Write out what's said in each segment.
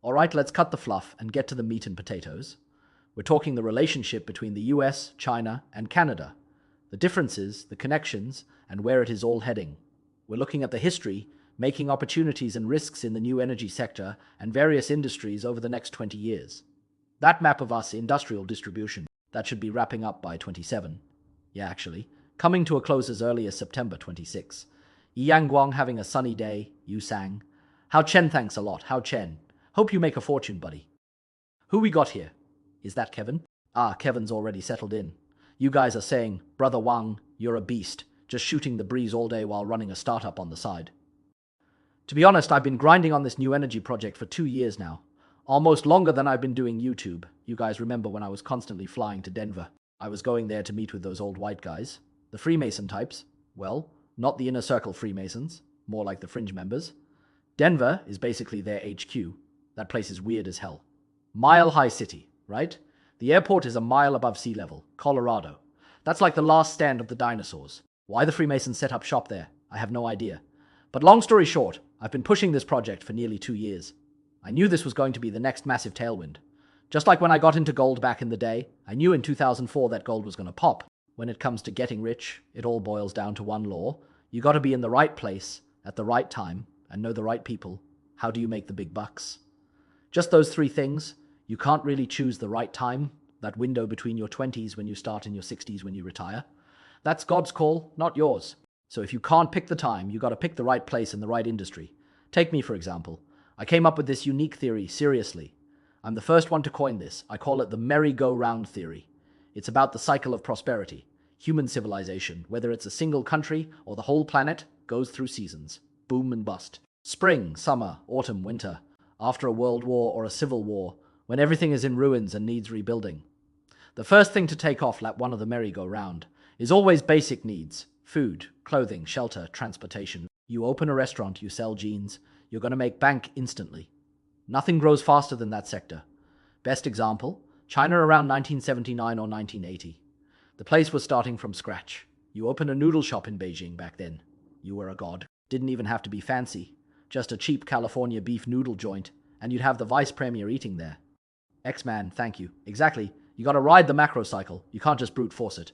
Alright, let's cut the fluff and get to the meat and potatoes. We're talking the relationship between the US, China, and Canada. The differences, the connections, and where it is all heading. We're looking at the history, making opportunities and risks in the new energy sector and various industries over the next 20 years. That map of us industrial distribution, that should be wrapping up by 27. Yeah, actually, coming to a close as early as September 26. Yang Guang having a sunny day, Yu Sang. How Chen thanks a lot, how Chen. Hope you make a fortune, buddy. Who we got here? Is that Kevin? Ah, Kevin's already settled in. You guys are saying, Brother Wang, you're a beast, just shooting the breeze all day while running a startup on the side. To be honest, I've been grinding on this new energy project for 2 years now. Almost longer than I've been doing YouTube. You guys remember when I was constantly flying to Denver. I was going there to meet with those old white guys. The Freemason types. Well, not the inner circle Freemasons. More like the fringe members. Denver is basically their HQ. That place is weird as hell. Mile High City, right? The airport is a mile above sea level. Colorado. That's like the last stand of the dinosaurs. Why the Freemasons set up shop there, I have no idea. But long story short, I've been pushing this project for nearly 2 years. I knew this was going to be the next massive tailwind. Just like when I got into gold back in the day, I knew in 2004 that gold was going to pop. When it comes to getting rich, it all boils down to one law. You got to be in the right place, at the right time, and know the right people. How do you make the big bucks? Just those 3 things. You can't really choose the right time, that window between your 20s when you start and your 60s when you retire. That's God's call, not yours. So if you can't pick the time, you got to pick the right place in the right industry. Take me, for example. I came up with this unique theory, seriously. I'm the first one to coin this. I call it the merry-go-round theory. It's about the cycle of prosperity. Human civilization, whether it's a single country or the whole planet, goes through seasons. Boom and bust. Spring, summer, autumn, winter. After a world war or a civil war, when everything is in ruins and needs rebuilding. The first thing to take off like one of the merry-go-round is always basic needs. Food, clothing, shelter, transportation. You open a restaurant, you sell jeans, you're going to make bank instantly. Nothing grows faster than that sector. Best example, China around 1979 or 1980. The place was starting from scratch. You opened a noodle shop in Beijing back then. You were a god. Didn't even have to be fancy. Just a cheap California beef noodle joint, and you'd have the vice premier eating there. X-Man, thank you. Exactly. You gotta ride the macro cycle. You can't just brute force it.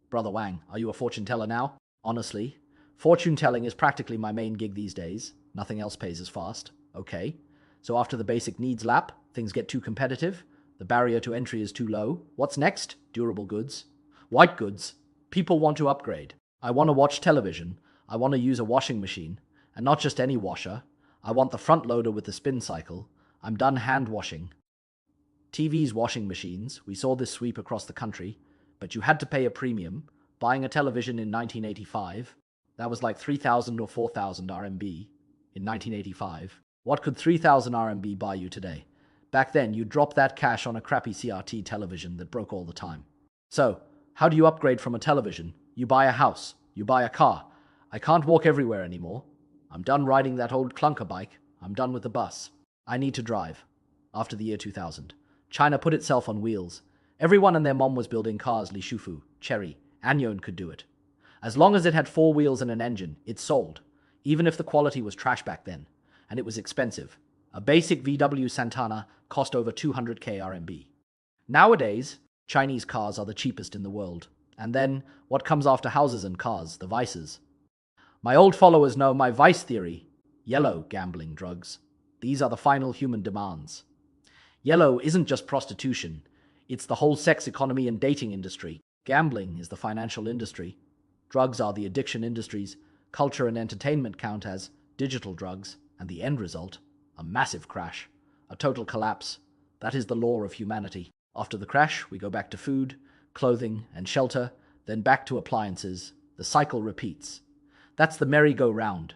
Brother Wang, are you a fortune teller now? Honestly, fortune telling is practically my main gig these days. Nothing else pays as fast. Okay. So after the basic needs lap, things get too competitive. The barrier to entry is too low. What's next? Durable goods. White goods. People want to upgrade. I want to watch television. I want to use a washing machine. And not just any washer. I want the front loader with the spin cycle. I'm done hand washing. TVs, washing machines. We saw this sweep across the country. But you had to pay a premium. Buying a television in 1985. That was like 3,000 or 4,000 RMB. In 1985. What could 3,000 RMB buy you today? Back then, you'd drop that cash on a crappy CRT television that broke all the time. So, how do you upgrade from a television? You buy a house. You buy a car. I can't walk everywhere anymore. I'm done riding that old clunker bike. I'm done with the bus. I need to drive. After the year 2000, China put itself on wheels. Everyone and their mom was building cars. Li Shufu, Chery, Anyone could do it. As long as it had 4 wheels and an engine, it sold. Even if the quality was trash back then. And it was expensive. A basic VW Santana cost over 200k RMB. Nowadays, Chinese cars are the cheapest in the world. And then, what comes after houses and cars? The vices. My old followers know my vice theory. Yellow, gambling, drugs. These are the final human demands. Yellow isn't just prostitution. It's the whole sex economy and dating industry. Gambling is the financial industry. Drugs are the addiction industries. Culture and entertainment count as digital drugs. And the end result, a massive crash. A total collapse. That is the law of humanity. After the crash, we go back to food, clothing, and shelter, then back to appliances. The cycle repeats. That's the merry-go-round.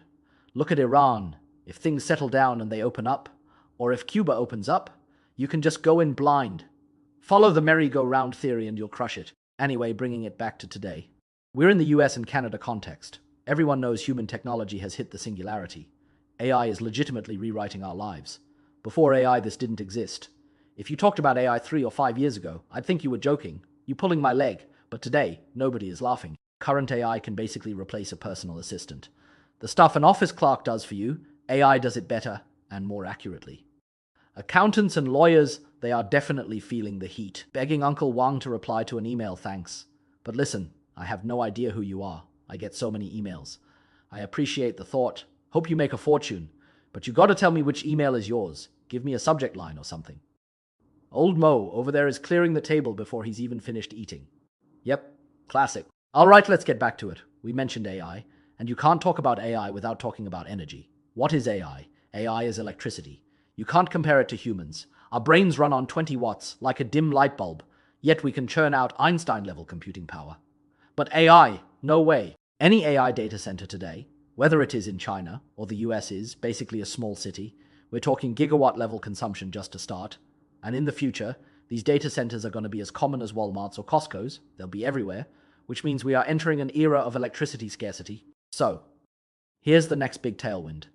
Look at Iran. If things settle down and they open up, or if Cuba opens up, you can just go in blind. Follow the merry-go-round theory and you'll crush it. Anyway, bringing it back to today. We're in the US and Canada context. Everyone knows human technology has hit the singularity. AI is legitimately rewriting our lives. Before AI, this didn't exist. If you talked about AI 3 or 5 years ago, I'd think you were joking. You pulling my leg. But today, nobody is laughing. Current AI can basically replace a personal assistant. The stuff an office clerk does for you, AI does it better and more accurately. Accountants and lawyers, they are definitely feeling the heat, begging Uncle Wang to reply to an email, thanks. But listen, I have no idea who you are. I get so many emails. I appreciate the thought. Hope you make a fortune. But you gotta tell me which email is yours. Give me a subject line or something. Old Mo over there is clearing the table before he's even finished eating. Yep, classic. All right, let's get back to it. We mentioned AI, and you can't talk about AI without talking about energy. What is AI? AI is electricity. You can't compare it to humans. Our brains run on 20 watts, like a dim light bulb, yet we can churn out Einstein-level computing power. But AI, no way. Any AI data center today, whether it is in China or the US is basically a small city, we're talking gigawatt-level consumption just to start. And in the future, these data centers are going to be as common as Walmart's or Costco's. They'll be everywhere, which means we are entering an era of electricity scarcity. So, here's the next big tailwind.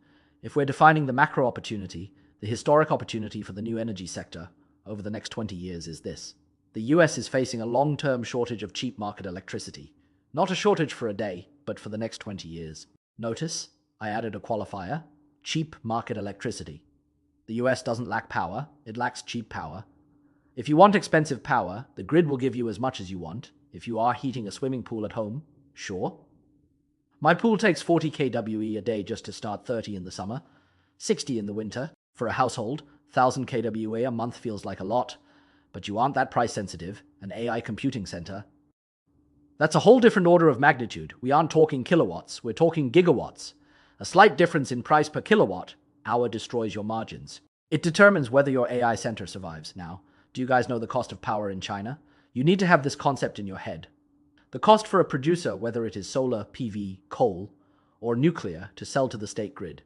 If we're defining the macro opportunity, the historic opportunity for the new energy sector over the next 20 years is this. The US is facing a long-term shortage of cheap market electricity. Not a shortage for a day, but for the next 20 years. Notice, I added a qualifier, cheap market electricity. The US doesn't lack power, it lacks cheap power. If you want expensive power, the grid will give you as much as you want. If you are heating a swimming pool at home, sure. My pool takes 40 kWe a day just to start, 30 in the summer, 60 in the winter. For a household, 1000 kWe a month feels like a lot, but you aren't that price sensitive. An AI computing center, that's a whole different order of magnitude. We aren't talking kilowatts, we're talking gigawatts. A slight difference in price per kilowatt hour destroys your margins. It determines whether your AI center survives. Now, do you guys know the cost of power in China? You need to have this concept in your head. The cost for a producer, whether it is solar, PV, coal, or nuclear, to sell to the state grid.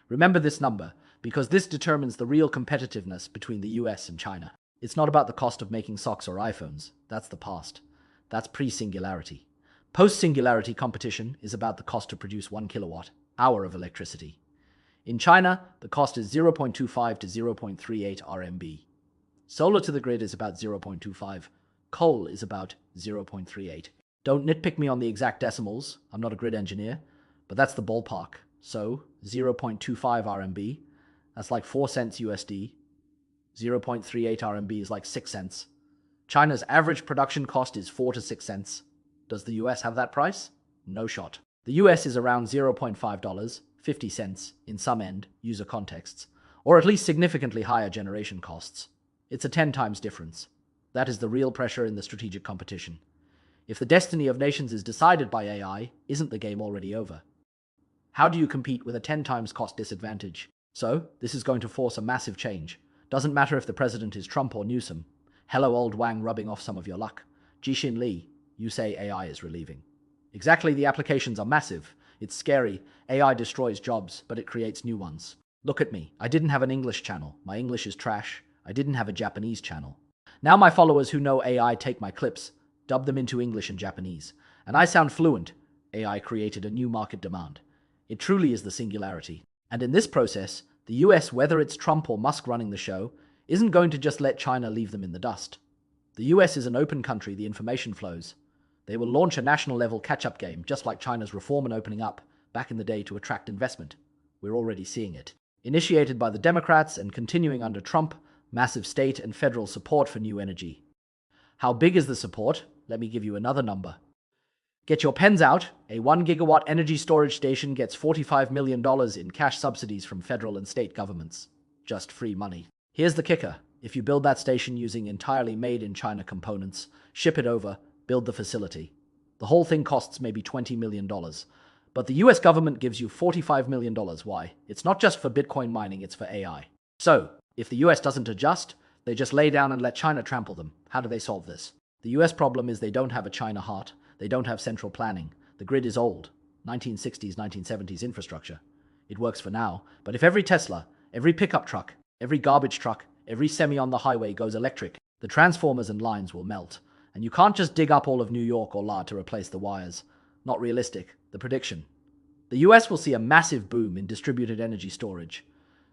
Remember this number, because this determines the real competitiveness between the US and China. It's not about the cost of making socks or iPhones. That's the past. That's pre-singularity. Post-singularity competition is about the cost to produce 1 kilowatt hour of electricity. In China, the cost is 0.25 to 0.38 RMB. Solar to the grid is about 0.25. Coal is about 0.38. Don't nitpick me on the exact decimals. I'm not a grid engineer, but that's the ballpark. So, 0.25 RMB, that's like 4 cents USD. 0.38 RMB is like 6 cents. China's average production cost is 4 to 6 cents. Does the US have that price? No shot. The US is around $0.5, 50 cents in some end user contexts, or at least significantly higher generation costs. It's a 10 times difference. That is the real pressure in the strategic competition. If the destiny of nations is decided by AI, isn't the game already over? How do you compete with a 10 times cost disadvantage? So, this is going to force a massive change. Doesn't matter if the president is Trump or Newsom. Hello, old Wang, rubbing off some of your luck. Jixin Li, you say AI is relieving. Exactly, the applications are massive. It's scary. AI destroys jobs, but it creates new ones. Look at me. I didn't have an English channel. My English is trash. I didn't have a Japanese channel. Now my followers who know AI take my clips, dub them into English and Japanese, and I sound fluent. AI created a new market demand. It truly is the singularity. And in this process, the US, whether it's Trump or Musk running the show, isn't going to just let China leave them in the dust. The US is an open country, the information flows. They will launch a national-level catch-up game, just like China's reform and opening up back in the day to attract investment. We're already seeing it. Initiated by the Democrats and continuing under Trump, massive state and federal support for new energy. How big is the support? Let me give you another number. Get your pens out. A 1 gigawatt energy storage station gets $45 million in cash subsidies from federal and state governments. Just free money. Here's the kicker. If you build that station using entirely made-in-China components, ship it over, build the facility, the whole thing costs maybe $20 million. But the US government gives you $45 million. Why? It's not just for Bitcoin mining, it's for AI. So, if the US doesn't adjust, they just lay down and let China trample them. How do they solve this? The US problem is they don't have a China heart. They don't have central planning. The grid is old. 1960s, 1970s infrastructure. It works for now, but if every Tesla, every pickup truck, every garbage truck, every semi on the highway goes electric, the transformers and lines will melt. And you can't just dig up all of New York or La to replace the wires. Not realistic. The prediction. The US will see a massive boom in distributed energy storage.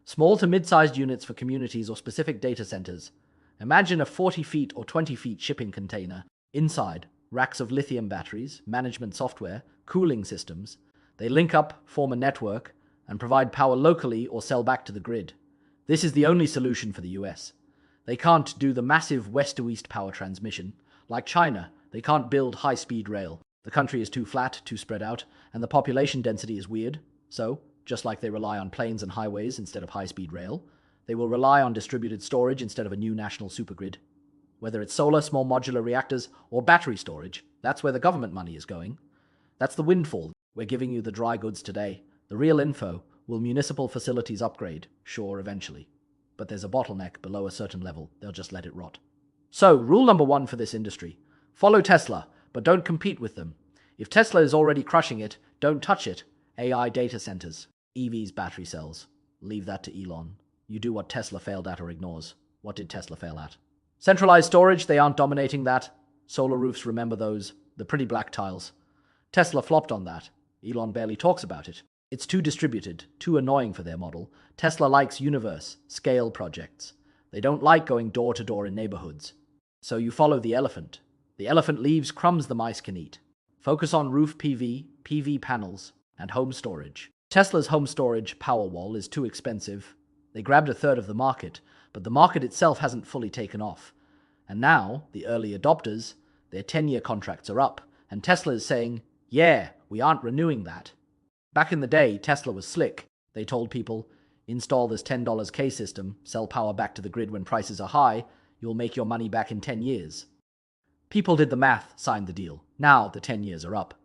Small to mid-sized units for communities or specific data centers. Imagine a 40 feet or 20 feet shipping container. Inside, racks of lithium batteries, management software, cooling systems. They link up, form a network, and provide power locally or sell back to the grid. This is the only solution for the US. They can't do the massive west-to-east power transmission. Like China, they can't build high-speed rail. The country is too flat, too spread out, and the population density is weird. So, just like they rely on planes and highways instead of high-speed rail, they will rely on distributed storage instead of a new national supergrid. Whether it's solar, small modular reactors, or battery storage, that's where the government money is going. That's the windfall. We're giving you the dry goods today. The real info: will municipal facilities upgrade? Sure, eventually. But there's a bottleneck below a certain level. They'll just let it rot. So, rule number 1 for this industry: follow Tesla, but don't compete with them. If Tesla is already crushing it, don't touch it. AI data centers, EVs, battery cells. Leave that to Elon. You do what Tesla failed at or ignores. What did Tesla fail at? Centralized storage, they aren't dominating that. Solar roofs, remember those? The pretty black tiles. Tesla flopped on that. Elon barely talks about it. It's too distributed, too annoying for their model. Tesla likes universe, scale projects. They don't like going door to door in neighborhoods. So you follow the elephant. The elephant leaves crumbs the mice can eat. Focus on roof PV, PV panels, and home storage. Tesla's home storage Powerwall is too expensive. They grabbed a third of the market, but the market itself hasn't fully taken off. And now, the early adopters, their 10-year contracts are up, and Tesla is saying, yeah, we aren't renewing that. Back in the day, Tesla was slick. They told people, install this $10 K system, sell power back to the grid when prices are high, you'll make your money back in 10 years. People did the math, signed the deal. Now the 10 years are up.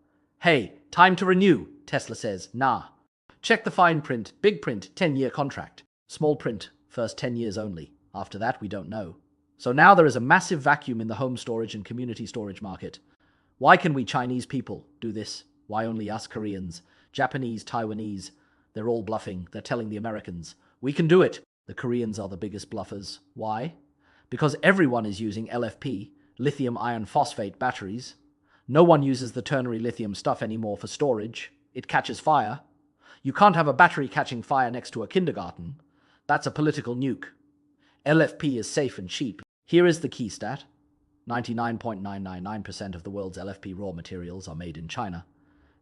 Hey, time to renew, Tesla says, nah. Check the fine print, big print, 10-year contract. Small print, first 10 years only. After that, we don't know. So now there is a massive vacuum in the home storage and community storage market. Why can we Chinese people do this? Why only us Koreans, Japanese, Taiwanese? They're all bluffing. They're telling the Americans, we can do it. The Koreans are the biggest bluffers. Why? Because everyone is using LFP, lithium iron phosphate batteries. No one uses the ternary lithium stuff anymore for storage. It catches fire. You can't have a battery catching fire next to a kindergarten. That's a political nuke. LFP is safe and cheap. Here is the key stat. 99.999% of the world's LFP raw materials are made in China.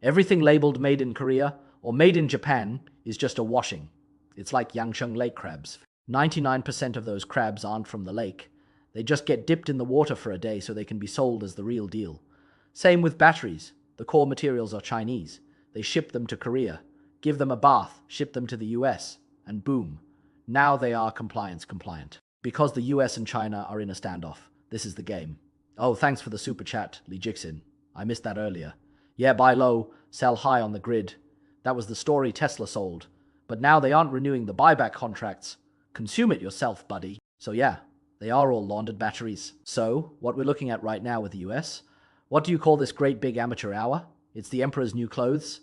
Everything labeled made in Korea or made in Japan is just a washing. It's like Yangcheng lake crabs. 99% of those crabs aren't from the lake. They just get dipped in the water for a day so they can be sold as the real deal. Same with batteries. The core materials are Chinese. They ship them to Korea, give them a bath, ship them to the US, and boom. Now they are compliant. Because the US and China are in a standoff. This is the game. Oh, thanks for the super chat, Lee Jixin. I missed that earlier. Yeah, buy low, sell high on the grid. That was the story Tesla sold. But now they aren't renewing the buyback contracts. Consume it yourself, buddy. So yeah, they are all laundered batteries. So, what we're looking at right now with the US, what do you call this great big amateur hour? It's the emperor's new clothes.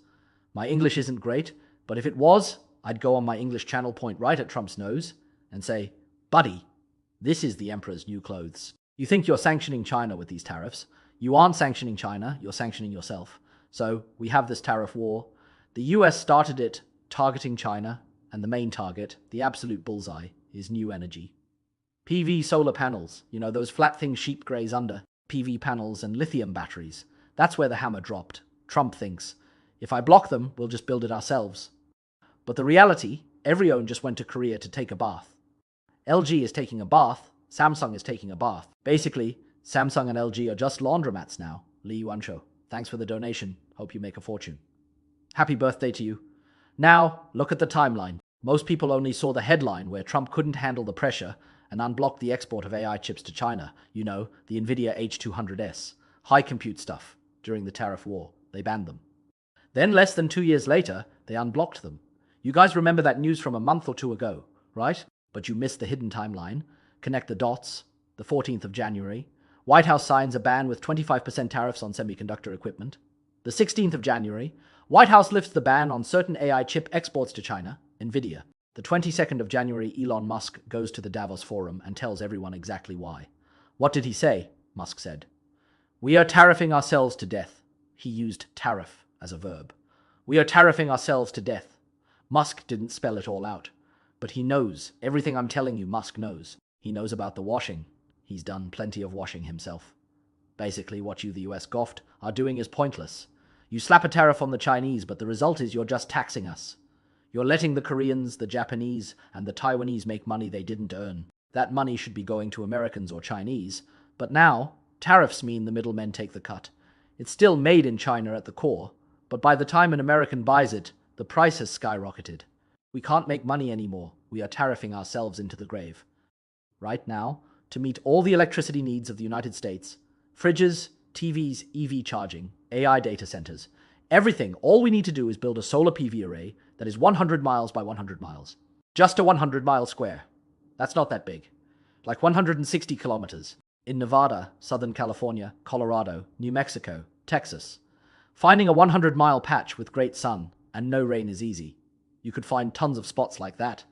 My English isn't great, but if it was, I'd go on my English channel, point right at Trump's nose, and say, buddy, this is the emperor's new clothes. You think you're sanctioning China with these tariffs. You aren't sanctioning China, you're sanctioning yourself. So, we have this tariff war. The US started it targeting China, and the main target, the absolute bullseye, is new energy. PV solar panels, you know, those flat things sheep graze under, PV panels and lithium batteries. That's where the hammer dropped. Trump thinks, if I block them, we'll just build it ourselves. But the reality, everyone just went to Korea to take a bath. LG is taking a bath, Samsung is taking a bath. Basically, Samsung and LG are just laundromats now. Lee Yuan-cho, thanks for the donation. Hope you make a fortune. Happy birthday to you. Now, look at the timeline. Most people only saw the headline where Trump couldn't handle the pressure and unblocked the export of AI chips to China. You know, the Nvidia H200S. High compute stuff. During the tariff war, they banned them. Then less than 2 years later, they unblocked them. You guys remember that news from a month or two ago, right? But you missed the hidden timeline. Connect the dots. The 14th of January. White House signs a ban with 25% tariffs on semiconductor equipment. The 16th of January. White House lifts the ban on certain AI chip exports to China, Nvidia. The 22nd of January, Elon Musk goes to the Davos Forum and tells everyone exactly why. What did he say? Musk said, "We are tariffing ourselves to death." He used tariff as a verb. We are tariffing ourselves to death. Musk didn't spell it all out. But he knows. Everything I'm telling you, Musk knows. He knows about the washing. He's done plenty of washing himself. Basically, what you, the US goft, are doing is pointless. You slap a tariff on the Chinese, but the result is you're just taxing us. You're letting the Koreans, the Japanese, and the Taiwanese make money they didn't earn. That money should be going to Americans or Chinese. But now, tariffs mean the middlemen take the cut. It's still made in China at the core, but by the time an American buys it, the price has skyrocketed. We can't make money anymore. We are tariffing ourselves into the grave. Right now, to meet all the electricity needs of the United States, fridges, TVs, EV charging, AI data centers, everything, all we need to do is build a solar PV array that is 100 miles by 100 miles. Just a 100-mile square. That's not that big. Like 160 kilometers. In Nevada, Southern California, Colorado, New Mexico, Texas. Finding a 100-mile patch with great sun and no rain is easy. You could find tons of spots like that.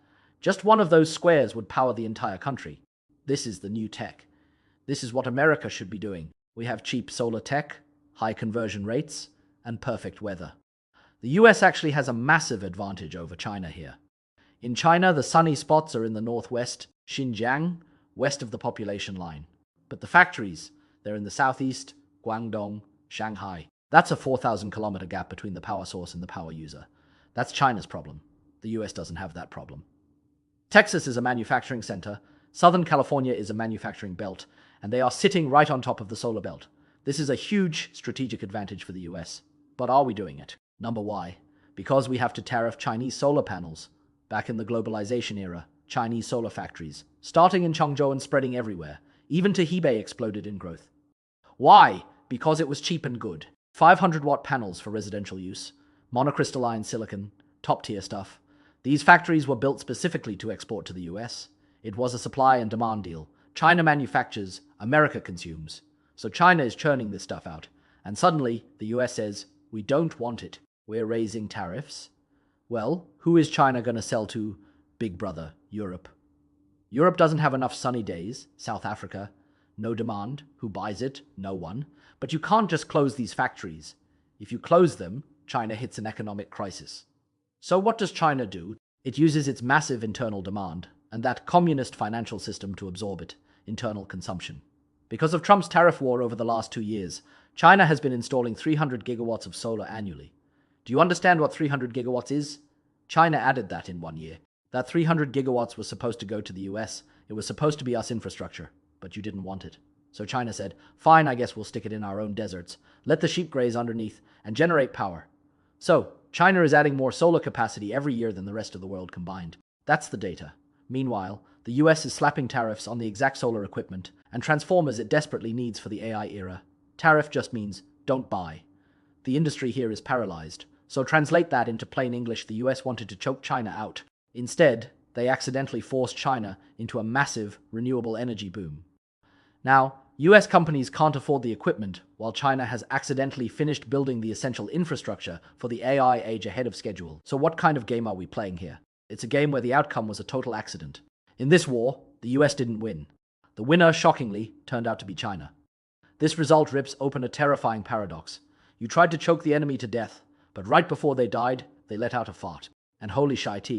Just one of those squares would power the entire country. This is the new tech. This is what America should be doing. We have cheap solar tech, high conversion rates, and perfect weather. The US actually has a massive advantage over China here. In China, the sunny spots are in the northwest, Xinjiang, west of the population line. But the factories, they're in the southeast, Guangdong, Shanghai. That's a 4,000-kilometer gap between the power source and the power user. That's China's problem. The US doesn't have that problem. Texas is a manufacturing center, Southern California is a manufacturing belt, and they are sitting right on top of the solar belt. This is a huge strategic advantage for the US. But are we doing it? Number why? Because we have to tariff Chinese solar panels. Back in the globalization era, Chinese solar factories, starting in Changzhou and spreading everywhere, even to Hebei, exploded in growth. Why? Because it was cheap and good. 500-watt panels for residential use, monocrystalline silicon, top-tier stuff. These factories were built specifically to export to the US. It was a supply and demand deal. China manufactures, America consumes. So China is churning this stuff out. And suddenly, the US says, we don't want it. We're raising tariffs. Well, who is China going to sell to? Big brother, Europe. Europe doesn't have enough sunny days. South Africa. No demand. Who buys it? No one. But you can't just close these factories. If you close them, China hits an economic crisis. So what does China do? It uses its massive internal demand and that communist financial system to absorb it, internal consumption. Because of Trump's tariff war over the last 2 years, China has been installing 300 gigawatts of solar annually. Do you understand what 300 gigawatts is? China added that in 1 year. That 300 gigawatts was supposed to go to the US. It was supposed to be us infrastructure, but you didn't want it. So China said, fine, I guess we'll stick it in our own deserts, let the sheep graze underneath, and generate power. So, China is adding more solar capacity every year than the rest of the world combined. That's the data. Meanwhile, the US is slapping tariffs on the exact solar equipment and transformers it desperately needs for the AI era. Tariff just means, don't buy. The industry here is paralyzed. So translate that into plain English, the US wanted to choke China out. Instead, they accidentally forced China into a massive renewable energy boom. Now, US companies can't afford the equipment, while China has accidentally finished building the essential infrastructure for the AI age ahead of schedule. So what kind of game are we playing here? It's a game where the outcome was a total accident. In this war, the US didn't win. The winner, shockingly, turned out to be China. This result rips open a terrifying paradox. You tried to choke the enemy to death, but right before they died, they let out a fart. And holy shite,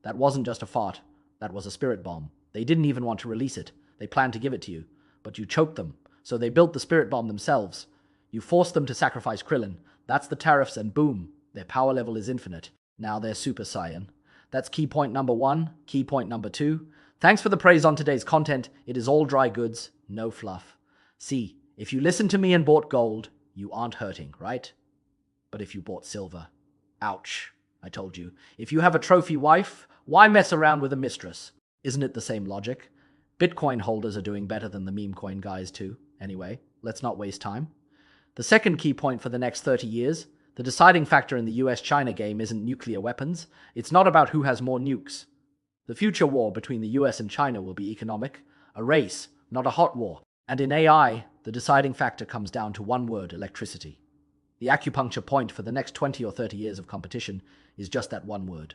that wasn't just a fart, that was a spirit bomb. They didn't even want to release it. They planned to give it to you. But you choked them, so they built the spirit bomb themselves. You forced them to sacrifice Krillin. That's the tariffs, and boom, their power level is infinite. Now they're Super Saiyan. That's key point number 1. Key point number 2. Thanks for the praise on today's content. It is all dry goods, no fluff. See, if you listened to me and bought gold, you aren't hurting, right? But if you bought silver, ouch, I told you. If you have a trophy wife, why mess around with a mistress? Isn't it the same logic? Bitcoin holders are doing better than the meme coin guys too. Anyway, let's not waste time. The second key point for the next 30 years, the deciding factor in the US-China game isn't nuclear weapons. It's not about who has more nukes. The future war between the US and China will be economic, a race, not a hot war. And in AI, the deciding factor comes down to one word: electricity. The acupuncture point for the next 20 or 30 years of competition is just that one word.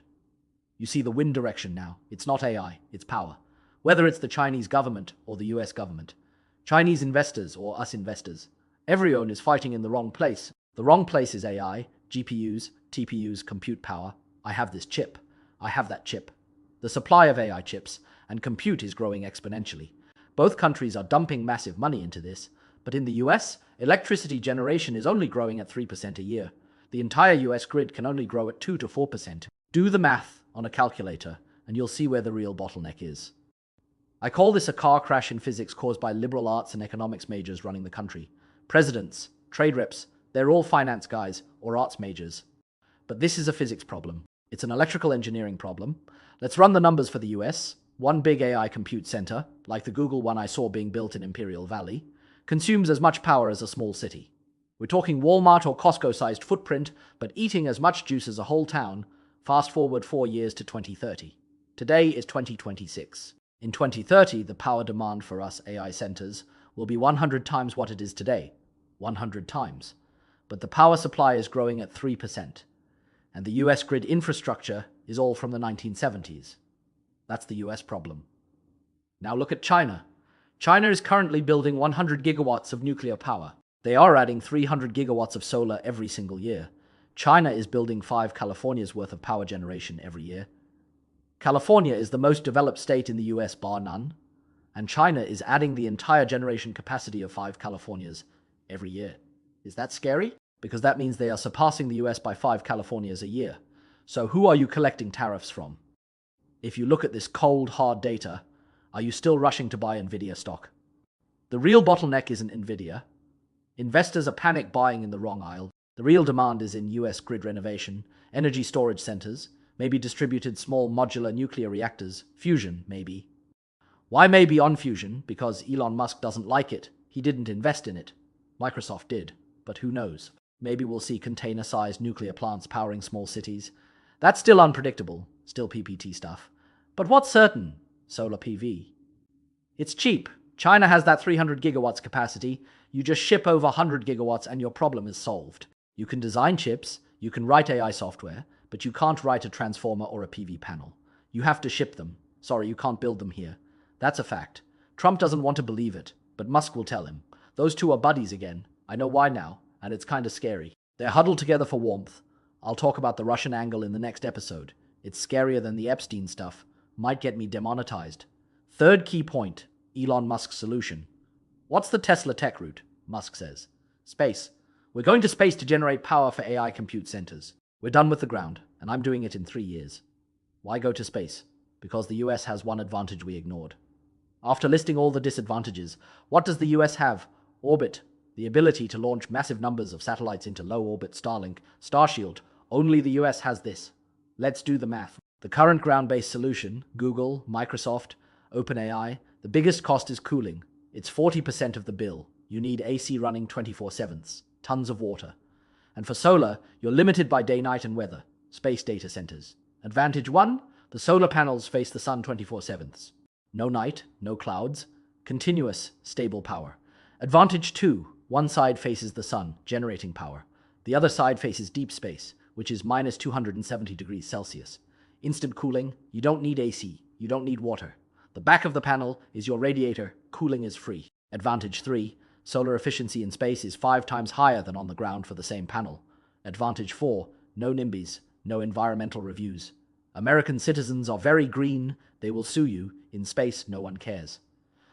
You see the wind direction now. It's not AI, it's power. Whether it's the Chinese government or the US government, Chinese investors or us investors, everyone is fighting in the wrong place. The wrong place is AI, GPUs, TPUs, compute power. I have this chip. I have that chip. The supply of AI chips and compute is growing exponentially. Both countries are dumping massive money into this, but in the US, electricity generation is only growing at 3% a year. The entire US grid can only grow at 2 to 4%. Do the math. on a calculator, and you'll see where the real bottleneck is. I call this a car crash in physics caused by liberal arts and economics majors running the country. Presidents, trade reps, they're all finance guys or arts majors. But this is a physics problem. It's an electrical engineering problem. Let's run the numbers for the US. One big AI compute center, like the Google one I saw being built in Imperial Valley, consumes as much power as a small city. We're talking Walmart or Costco-sized footprint, but eating as much juice as a whole town. Fast forward 4 years to 2030. Today is 2026. In 2030, the power demand for us AI centers will be 100 times what it is today. 100 times. But the power supply is growing at 3%. And the US grid infrastructure is all from the 1970s. That's the US problem. Now look at China. China is currently building 100 gigawatts of nuclear power. They are adding 300 gigawatts of solar every single year. China is building 5 California's worth of power generation every year. California is the most developed state in the US bar none, and China is adding the entire generation capacity of 5 Californias every year. Is that scary? Because that means they are surpassing the US by 5 Californias a year. So who are you collecting tariffs from? If you look at this cold, hard data, are you still rushing to buy Nvidia stock? The real bottleneck isn't Nvidia. Investors are panic buying in the wrong aisle. The real demand is in US grid renovation, energy storage centers, maybe distributed small modular nuclear reactors, fusion, maybe. Why maybe on fusion? Because Elon Musk doesn't like it. He didn't invest in it. Microsoft did, but who knows? Maybe we'll see container-sized nuclear plants powering small cities. That's still unpredictable, still PPT stuff. But what's certain? Solar PV. It's cheap. China has that 300 gigawatts capacity. You just ship over 100 gigawatts and your problem is solved. You can design chips, you can write AI software, but you can't write a transformer or a PV panel. You have to ship them. Sorry, you can't build them here. That's a fact. Trump doesn't want to believe it, but Musk will tell him. Those two are buddies again. I know why now, and it's kinda scary. They're huddled together for warmth. I'll talk about the Russian angle in the next episode. It's scarier than the Epstein stuff. Might get me demonetized. Third key point, Elon Musk's solution. What's the Tesla tech route? Musk says. Space. We're going to space to generate power for AI compute centers. We're done with the ground, and I'm doing it in 3 years. Why go to space? Because the US has one advantage we ignored. After listing all the disadvantages, what does the US have? Orbit. The ability to launch massive numbers of satellites into low orbit. Starlink, Starshield. Only the US has this. Let's do the math. The current ground-based solution, Google, Microsoft, OpenAI, the biggest cost is cooling. It's 40% of the bill. You need AC running 24/7. Tons of water. And for solar, you're limited by day, night, and weather. Space data centers. Advantage 1, the solar panels face the sun 24/7. No night, no clouds. Continuous, stable power. Advantage 2, one side faces the sun, generating power. The other side faces deep space, which is minus 270 degrees Celsius. Instant cooling, you don't need AC, you don't need water. The back of the panel is your radiator, cooling is free. Advantage 3, solar efficiency in space is 5 times higher than on the ground for the same panel. Advantage 4, no NIMBYs, no environmental reviews. American citizens are very green, they will sue you. In space, no one cares.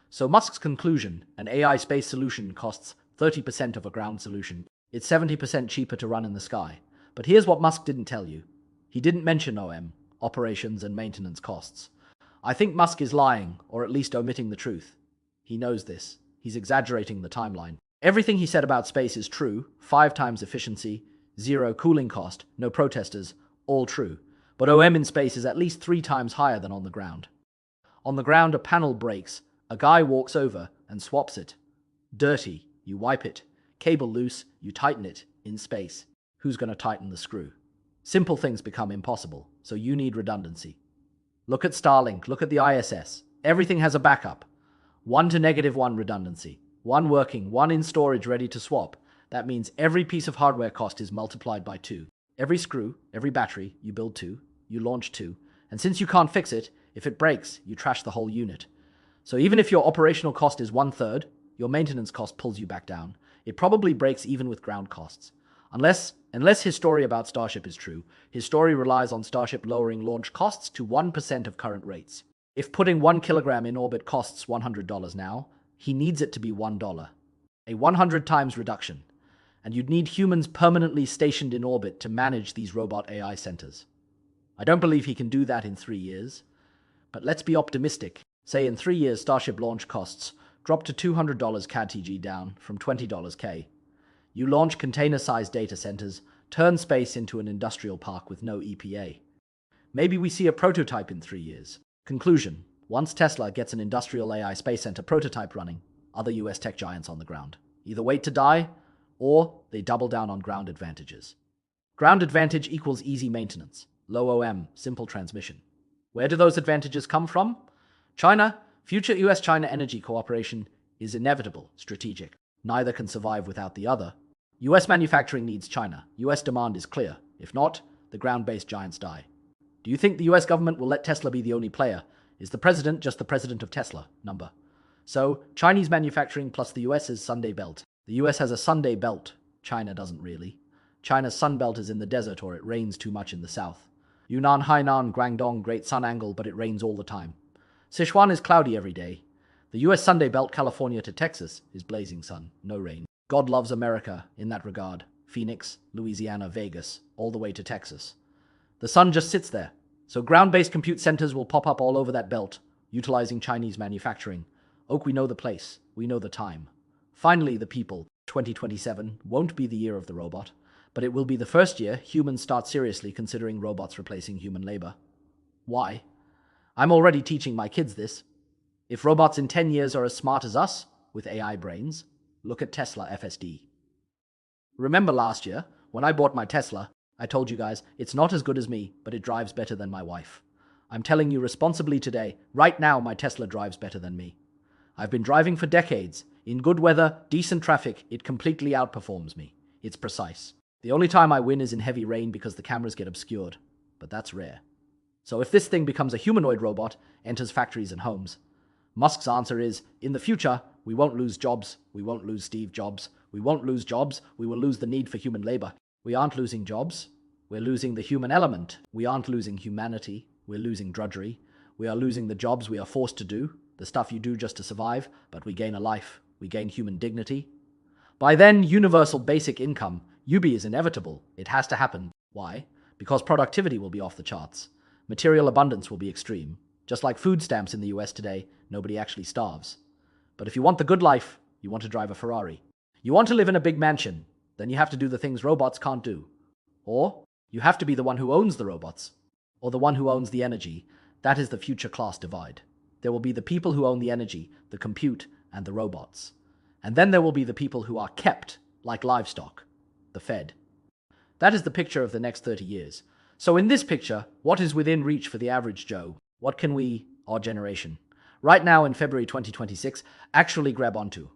So Musk's conclusion, an AI space solution costs 30% of a ground solution. It's 70% cheaper to run in the sky. But here's what Musk didn't tell you. He didn't mention OM, operations and maintenance costs. I think Musk is lying, or at least omitting the truth. He knows this. He's exaggerating the timeline. Everything he said about space is true. 5 times efficiency, 0 cooling cost, no protesters, all true. But OM in space is at least 3 times higher than on the ground. On the ground, a panel breaks. A guy walks over and swaps it. Dirty, you wipe it. Cable loose, you tighten it. In space, who's going to tighten the screw? Simple things become impossible, so you need redundancy. Look at Starlink, look at the ISS. Everything has a backup. 1 to -1 redundancy. 1 working, 1 in storage ready to swap. That means every piece of hardware cost is multiplied by 2. Every screw, every battery, you build 2, you launch 2. And since you can't fix it, if it breaks, you trash the whole unit. So even if your operational cost is 1/3, your maintenance cost pulls you back down. It probably breaks even with ground costs. Unless his story about Starship is true, his story relies on Starship lowering launch costs to 1% of current rates. If putting 1 kilogram in orbit costs $100 now, he needs it to be $1. A 100 times reduction. And you'd need humans permanently stationed in orbit to manage these robot AI centers. I don't believe he can do that in 3 years. But let's be optimistic. Say in 3 years, Starship launch costs drop to $200 CAD-TG, down from $20 K. You launch container-sized data centers, turn space into an industrial park with no EPA. Maybe we see a prototype in 3 years. Conclusion: once Tesla gets an industrial AI space center prototype running, other US tech giants on the ground either wait to die or they double down on ground advantages. Ground advantage equals easy maintenance, low OM, simple transmission. Where do those advantages come from? China. Future US-China energy cooperation is inevitable, strategic. Neither can survive without the other. US manufacturing needs China. US demand is clear. If not, the ground-based giants die. Do you think the US government will let Tesla be the only player? Is the president just the president of Tesla? Number. So, Chinese manufacturing plus the US's Sunday Belt. The US has a Sunday Belt. China doesn't really. China's Sun Belt is in the desert, or it rains too much in the south. Yunnan, Hainan, Guangdong, great sun angle, but it rains all the time. Sichuan is cloudy every day. The US Sunday Belt, California to Texas, is blazing sun, no rain. God loves America in that regard. Phoenix, Louisiana, Vegas, all the way to Texas. The sun just sits there. So ground-based compute centers will pop up all over that belt, utilizing Chinese manufacturing. Oak, we know the place. We know the time. Finally, the people. 2027 won't be the year of the robot, but it will be the first year humans start seriously considering robots replacing human labor. Why? I'm already teaching my kids this. If robots in 10 years are as smart as us, with AI brains, look at Tesla FSD. Remember last year, when I bought my Tesla, I told you guys, it's not as good as me, but it drives better than my wife. I'm telling you responsibly today, right now my Tesla drives better than me. I've been driving for decades. In good weather, decent traffic, it completely outperforms me. It's precise. The only time I win is in heavy rain because the cameras get obscured. But that's rare. So if this thing becomes a humanoid robot, enters factories and homes, Musk's answer is, in the future, we won't lose jobs, we won't lose Steve Jobs, we won't lose jobs, we will lose the need for human labor. We aren't losing jobs, we're losing the human element. We aren't losing humanity, we're losing drudgery. We are losing the jobs we are forced to do, the stuff you do just to survive, but we gain a life, we gain human dignity. By then, universal basic income, UB, is inevitable. It has to happen. Why? Because productivity will be off the charts. Material abundance will be extreme. Just like food stamps in the US today, nobody actually starves. But if you want the good life, you want to drive a Ferrari. You want to live in a big mansion, then you have to do the things robots can't do. Or you have to be the one who owns the robots, or the one who owns the energy. That is the future class divide. There will be the people who own the energy, the compute, and the robots. And then there will be the people who are kept, like livestock, the Fed. That is the picture of the next 30 years. So in this picture, what is within reach for the average Joe? What can we, our generation, right now in February 2026, actually grab onto?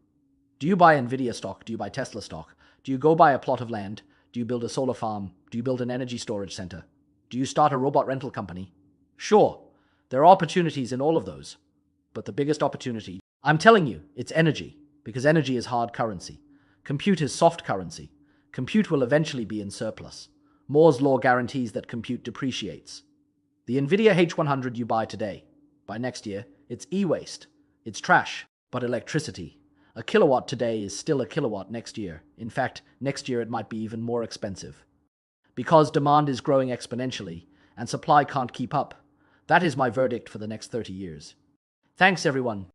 Do you buy Nvidia stock? Do you buy Tesla stock? Do you go buy a plot of land? Do you build a solar farm? Do you build an energy storage center? Do you start a robot rental company? Sure, there are opportunities in all of those. But the biggest opportunity, I'm telling you, it's energy, because energy is hard currency. Compute is soft currency. Compute will eventually be in surplus. Moore's law guarantees that compute depreciates. The Nvidia H100 you buy today, by next year, it's e-waste. It's trash, but electricity. A kilowatt today is still a kilowatt next year. In fact, next year it might be even more expensive. Because demand is growing exponentially, and supply can't keep up. That is my verdict for the next 30 years. Thanks, everyone.